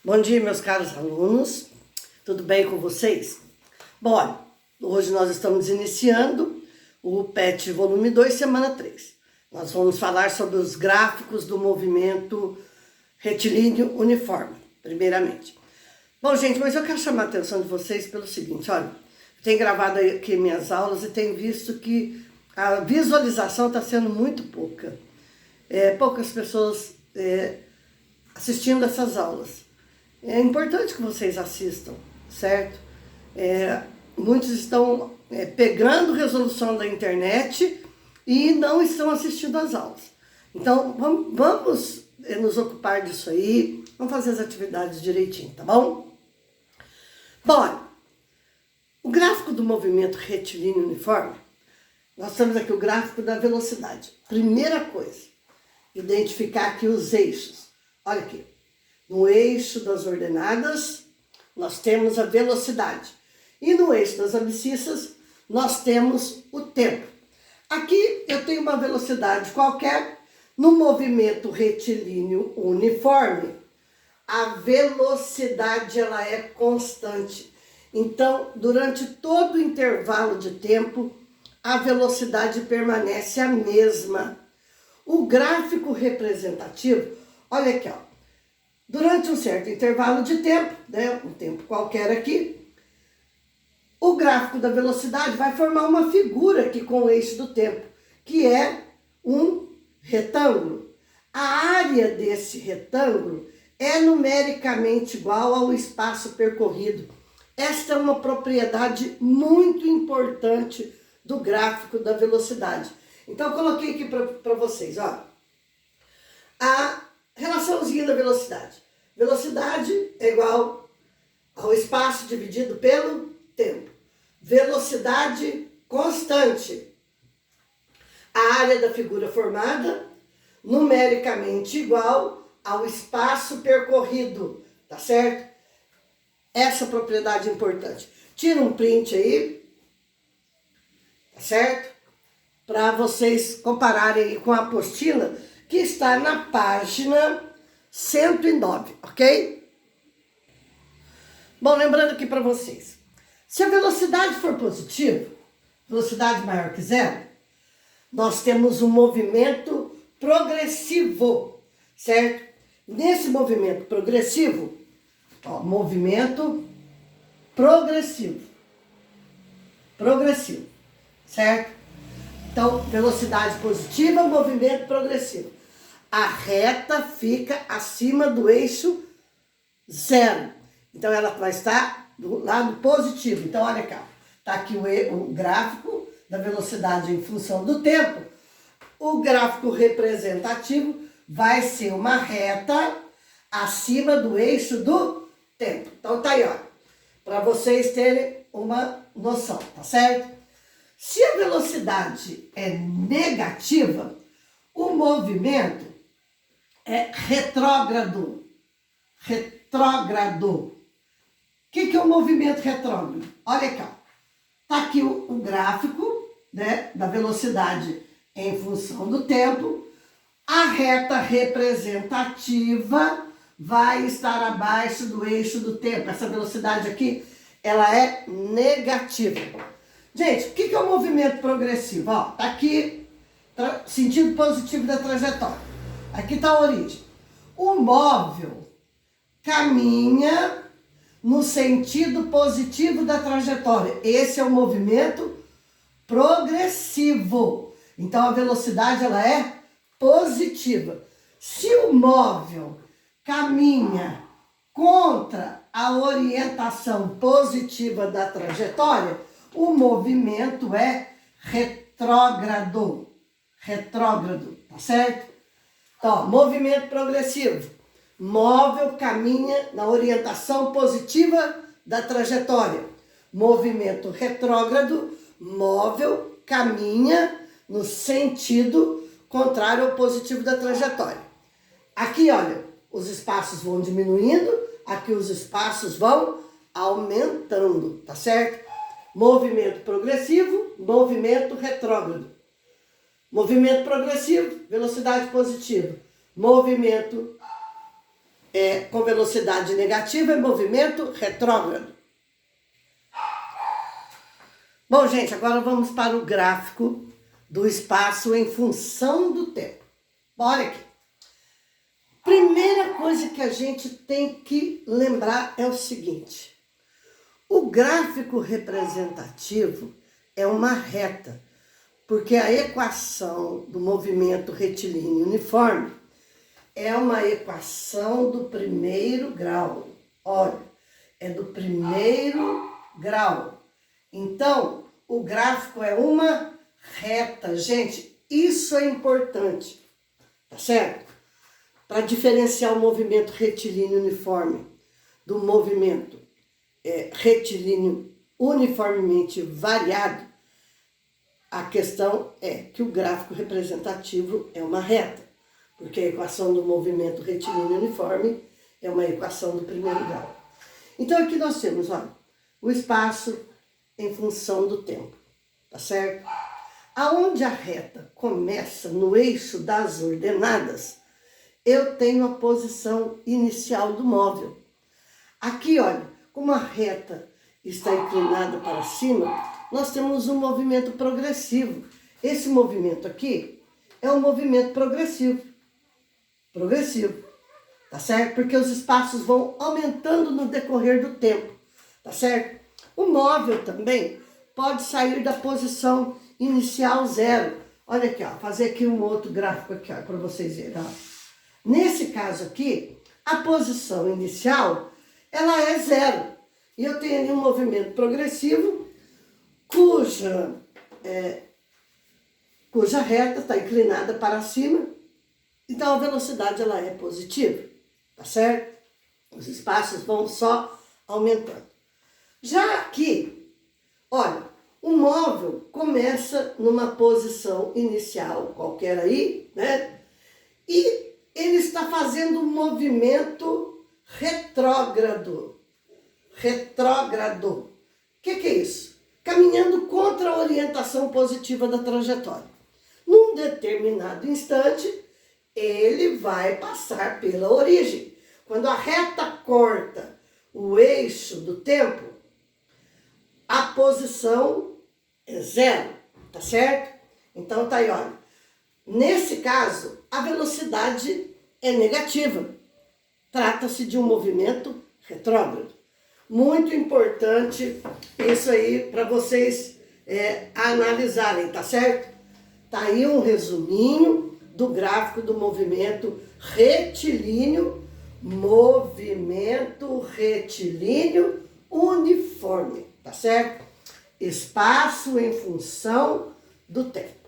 Bom dia, meus caros alunos. Tudo bem com vocês? Bom, olha, hoje nós estamos iniciando o PET volume 2, semana 3. Nós vamos falar sobre os gráficos do movimento retilíneo uniforme, primeiramente. Bom, gente, mas eu quero chamar a atenção de vocês pelo seguinte, olha, eu tenho gravado aqui minhas aulas e tenho visto que a visualização está sendo muito pouca. Poucas pessoas assistindo essas aulas. É importante que vocês assistam, certo? Muitos estão pegando resolução da internet e não estão assistindo às aulas. Então, vamos nos ocupar disso aí, vamos fazer as atividades direitinho, tá bom? Bom, olha, o gráfico do movimento retilíneo uniforme, nós temos aqui o gráfico da velocidade. Primeira coisa, identificar aqui os eixos. Olha aqui. No eixo das ordenadas, nós temos a velocidade. E no eixo das abscissas, nós temos o tempo. Aqui eu tenho uma velocidade qualquer. No movimento retilíneo uniforme, a velocidade ela é constante. Então, durante todo o intervalo de tempo, a velocidade permanece a mesma. O gráfico representativo, olha aqui, ó. Durante um certo intervalo de tempo, né, um tempo qualquer aqui, o gráfico da velocidade vai formar uma figura aqui com o eixo do tempo, que é um retângulo. A área desse retângulo é numericamente igual ao espaço percorrido. Esta é uma propriedade muito importante do gráfico da velocidade. Então, eu coloquei aqui para vocês, ó, a relaçãozinha da velocidade. Velocidade é igual ao espaço dividido pelo tempo. Velocidade constante. A área da figura formada, numericamente igual ao espaço percorrido, tá certo? Essa propriedade é importante. Tira um print aí, tá certo? Para vocês compararem com a apostila que está na página 109, ok? Bom, lembrando aqui para vocês, se a velocidade for positiva, velocidade maior que zero, nós temos um movimento progressivo, certo? Nesse movimento progressivo, ó, movimento progressivo, certo? Então, velocidade positiva, movimento progressivo. A reta fica acima do eixo zero. Então, ela vai estar do lado positivo. Então, olha cá. Está aqui o gráfico da velocidade em função do tempo. O gráfico representativo vai ser uma reta acima do eixo do tempo. Então, tá aí, ó. Para vocês terem uma noção, tá certo? Se a velocidade é negativa, o movimento é retrógrado. Retrógrado. O que é o movimento retrógrado? Olha aqui, ó. Tá aqui o gráfico, né, da velocidade em função do tempo. A reta representativa vai estar abaixo do eixo do tempo. Essa velocidade aqui, ela é negativa. Gente, o que é o movimento progressivo? Ó, tá aqui, sentido positivo da trajetória. Aqui está a origem. O móvel caminha no sentido positivo da trajetória. Esse é o movimento progressivo. Então, a velocidade ela é positiva. Se o móvel caminha contra a orientação positiva da trajetória, o movimento é retrógrado. Retrógrado, tá certo? Então, movimento progressivo. Móvel caminha na orientação positiva da trajetória. Movimento retrógrado, móvel caminha no sentido contrário ao positivo da trajetória. Aqui, olha, os espaços vão diminuindo, aqui os espaços vão aumentando, tá certo? Movimento progressivo, movimento retrógrado. Movimento progressivo, velocidade positiva. Movimento com velocidade negativa é movimento retrógrado. Bom, gente, agora vamos para o gráfico do espaço em função do tempo. Bora aqui. Primeira coisa que a gente tem que lembrar é o seguinte. O gráfico representativo é uma reta, porque a equação do movimento retilíneo uniforme é uma equação do primeiro grau. Olha, é do primeiro grau. Então, o gráfico é uma reta. Gente, isso é importante, tá certo? Para diferenciar o movimento retilíneo uniforme do movimento retilíneo uniformemente variado, a questão é que o gráfico representativo é uma reta, porque a equação do movimento retilíneo uniforme é uma equação do primeiro grau. Então aqui nós temos, olha, o espaço em função do tempo, tá certo? Aonde a reta começa no eixo das ordenadas, eu tenho a posição inicial do móvel. Aqui, olha, como a reta está inclinada para cima, nós temos um movimento progressivo. Esse movimento aqui é um movimento progressivo. Progressivo, tá certo? Porque os espaços vão aumentando no decorrer do tempo, tá certo? O móvel também pode sair da posição inicial 0. Olha aqui, ó, fazer aqui um outro gráfico aqui, ó, para vocês verem, ó. Nesse caso aqui, a posição inicial, ela é 0. E eu tenho ali um movimento progressivo, cuja reta está inclinada para cima. Então, a velocidade, ela é positiva, tá certo? Os espaços vão só aumentando. Já aqui, olha, o móvel começa numa posição inicial, qualquer aí, né? E ele está fazendo um movimento retrógrado. Retrógrado. O que é isso? Caminhando contra a orientação positiva da trajetória. Num determinado instante, ele vai passar pela origem. Quando a reta corta o eixo do tempo, a posição é 0, tá certo? Então tá aí, olha. Nesse caso, a velocidade é negativa. Trata-se de um movimento retrógrado. Muito importante isso aí para vocês analisarem, tá certo? Tá aí um resuminho do gráfico do movimento retilíneo, uniforme, tá certo? Espaço em função do tempo.